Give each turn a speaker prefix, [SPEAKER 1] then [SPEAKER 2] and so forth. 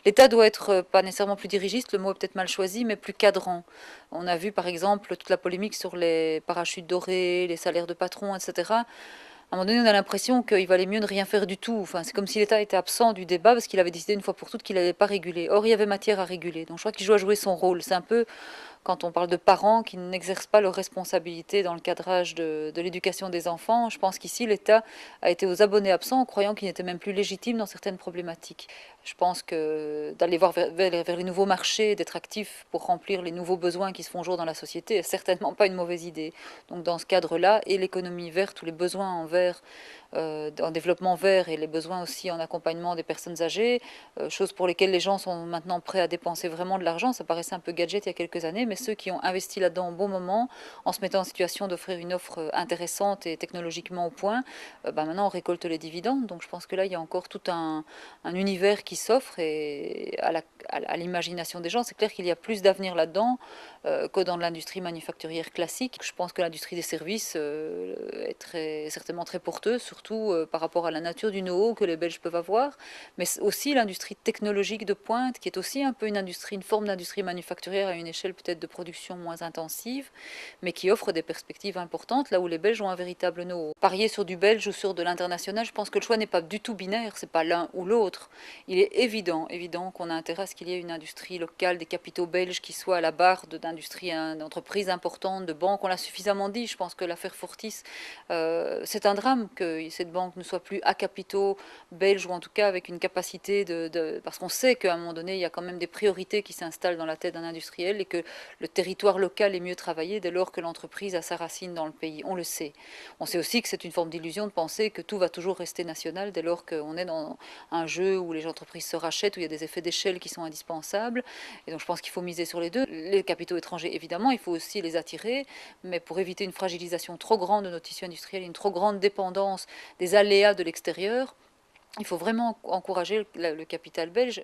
[SPEAKER 1] L'État doit être pas nécessairement plus dirigiste, le mot est peut-être mal choisi, mais plus cadrant. On a vu par exemple toute la polémique sur les parachutes dorés, les salaires de patrons, etc. À un moment donné, on a l'impression qu'il valait mieux ne rien faire du tout. Enfin, c'est comme si l'État était absent du débat parce qu'il avait décidé une fois pour toutes qu'il n'allait pas réguler. Or, il y avait matière à réguler. Donc, je crois qu'il doit jouer son rôle. C'est un peu quand on parle de parents qui n'exercent pas leurs responsabilités dans le cadrage de l'éducation des enfants. Je pense qu'ici, l'État a été aux abonnés absents en croyant qu'il n'était même plus légitime dans certaines problématiques. Je pense que d'aller voir vers les nouveaux marchés, d'être actif pour remplir les nouveaux besoins qui se font jour dans la société est certainement pas une mauvaise idée. Donc dans ce cadre-là, et l'économie verte, ou les besoins en vert, en développement vert et les besoins aussi en accompagnement des personnes âgées, choses pour lesquelles les gens sont maintenant prêts à dépenser vraiment de l'argent. Ça paraissait un peu gadget il y a quelques années, mais ceux qui ont investi là-dedans au bon moment, en se mettant en situation d'offrir une offre intéressante et technologiquement au point, maintenant on récolte les dividendes. Donc je pense que là, il y a encore tout un univers qui s'offre et à l'imagination des gens. C'est clair qu'il y a plus d'avenir là-dedans que dans l'industrie manufacturière classique. Je pense que l'industrie des services est certainement très porteuse, surtout par rapport à la nature du know-how que les Belges peuvent avoir, mais aussi l'industrie technologique de pointe, qui est aussi un peu une forme d'industrie manufacturière à une échelle peut-être de production moins intensive, mais qui offre des perspectives importantes, là où les Belges ont un véritable know-how. Parier sur du belge ou sur de l'international, je pense que le choix n'est pas du tout binaire, c'est pas l'un ou l'autre. Il est évident qu'on a intérêt à ce qu'il y ait une industrie locale, des capitaux belges qui soient à la barre d'industries, d'entreprises importantes, de banques. On l'a suffisamment dit, je pense que l'affaire Fortis, c'est un drame que cette banque ne soit plus à capitaux belges, ou en tout cas avec une capacité parce qu'on sait qu'à un moment donné, il y a quand même des priorités qui s'installent dans la tête d'un industriel et que le territoire local est mieux travaillé dès lors que l'entreprise a sa racine dans le pays. On le sait. On sait aussi que c'est une forme d'illusion de penser que tout va toujours rester national dès lors qu'on est dans un jeu où les entreprises se rachètent, où il y a des effets d'échelle qui sont indispensables. Et donc je pense qu'il faut miser sur les deux. Les capitaux étrangers, évidemment, il faut aussi les attirer, mais pour éviter une fragilisation trop grande de nos tissus industriels, une trop grande dépendance des aléas de l'extérieur, il faut vraiment encourager le capital belge.